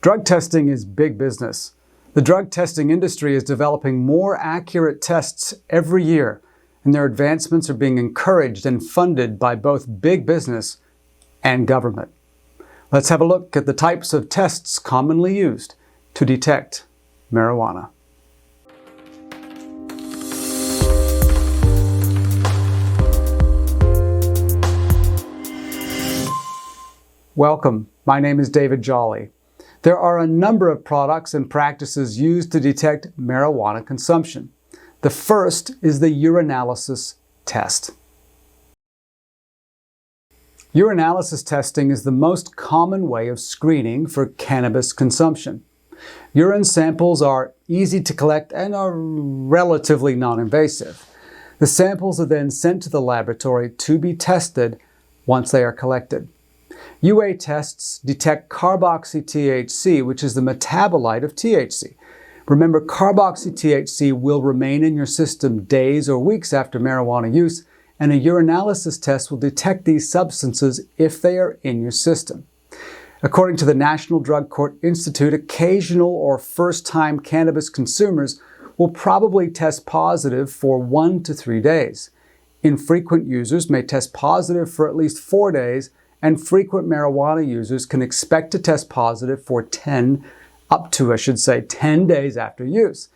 Drug testing is big business. The drug testing industry is developing more accurate tests every year, and their advancements are being encouraged and funded by both big business and government. Let's have a look at the types of tests commonly used to detect marijuana. Welcome, my name is David Jolly. There are a number of products and practices used to detect marijuana consumption. The first is the urinalysis test. Urinalysis testing is the most common way of screening for cannabis consumption. Urine samples are easy to collect and are relatively non-invasive. The samples are then sent to the laboratory to be tested once they are collected. UA tests detect carboxy-THC, which is the metabolite of THC. Remember, carboxy-THC will remain in your system days or weeks after marijuana use, and a urinalysis test will detect these substances if they are in your system. According to the National Drug Court Institute, occasional or first-time cannabis consumers will probably test positive for 1 to 3 days. Infrequent users may test positive for at least 4 days, and frequent marijuana users can expect to test positive for 10 days after use.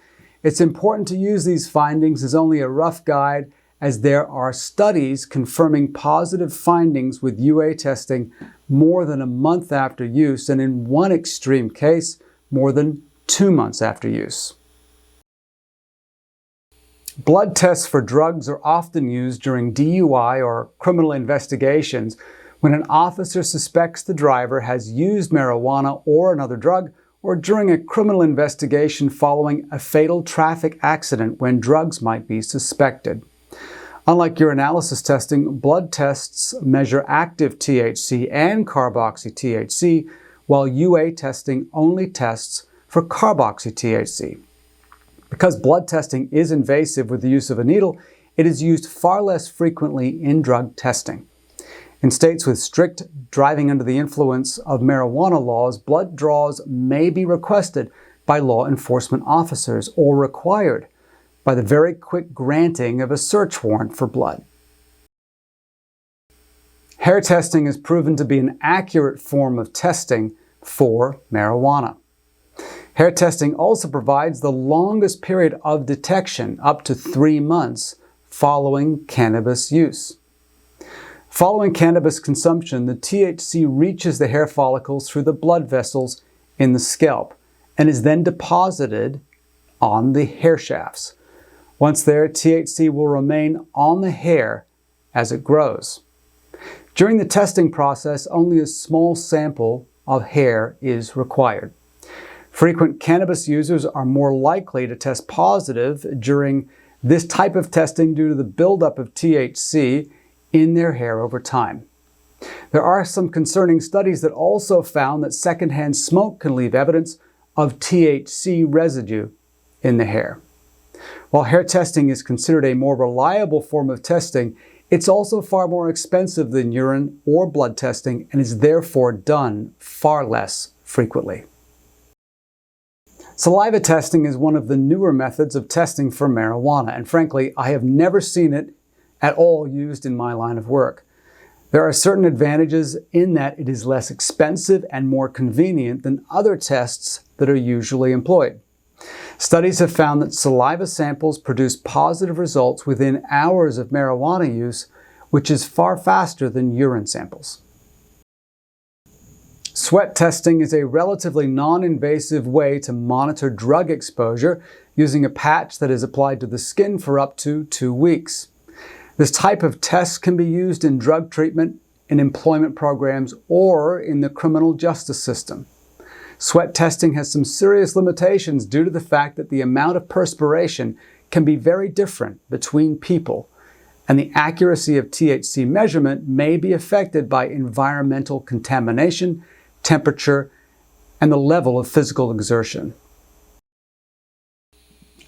It's important to use these findings as only a rough guide, as there are studies confirming positive findings with UA testing more than a month after use, and in one extreme case, more than 2 months after use. Blood tests for drugs are often used during DUI or criminal investigations when an officer suspects the driver has used marijuana or another drug, or during a criminal investigation following a fatal traffic accident when drugs might be suspected. Unlike urinalysis testing, blood tests measure active THC and carboxy-THC, while UA testing only tests for carboxy-THC. Because blood testing is invasive with the use of a needle, it is used far less frequently in drug testing. In states with strict driving under the influence of marijuana laws, blood draws may be requested by law enforcement officers or required by the very quick granting of a search warrant for blood. Hair testing is proven to be an accurate form of testing for marijuana. Hair testing also provides the longest period of detection, up to 3 months, following cannabis use. Following cannabis consumption, the THC reaches the hair follicles through the blood vessels in the scalp and is then deposited on the hair shafts. Once there, THC will remain on the hair as it grows. During the testing process, only a small sample of hair is required. Frequent cannabis users are more likely to test positive during this type of testing due to the buildup of THC in their hair over time. There are some concerning studies that also found that secondhand smoke can leave evidence of THC residue in the hair. While hair testing is considered a more reliable form of testing, it's also far more expensive than urine or blood testing and is therefore done far less frequently. Saliva testing is one of the newer methods of testing for marijuana, and frankly, I have never seen it at all used in my line of work. There are certain advantages in that it is less expensive and more convenient than other tests that are usually employed. Studies have found that saliva samples produce positive results within hours of marijuana use, which is far faster than urine samples. Sweat testing is a relatively non-invasive way to monitor drug exposure using a patch that is applied to the skin for up to 2 weeks. This type of test can be used in drug treatment, in employment programs, or in the criminal justice system. Sweat testing has some serious limitations due to the fact that the amount of perspiration can be very different between people, and the accuracy of THC measurement may be affected by environmental contamination, temperature, and the level of physical exertion.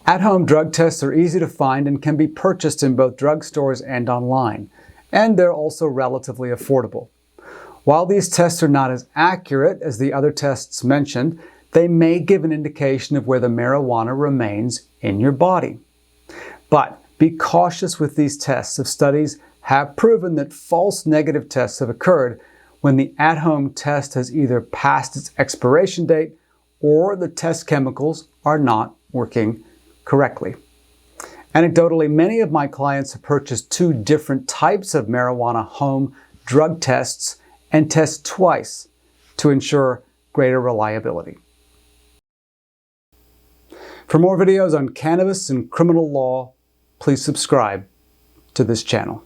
At-home drug tests are easy to find and can be purchased in both drugstores and online, and they're also relatively affordable. While these tests are not as accurate as the other tests mentioned, they may give an indication of where the marijuana remains in your body. But be cautious with these tests, as studies have proven that false negative tests have occurred when the at-home test has either passed its expiration date or the test chemicals are not working correctly. Anecdotally, many of my clients have purchased 2 different types of marijuana home drug tests and test twice to ensure greater reliability. For more videos on cannabis and criminal law, please subscribe to this channel.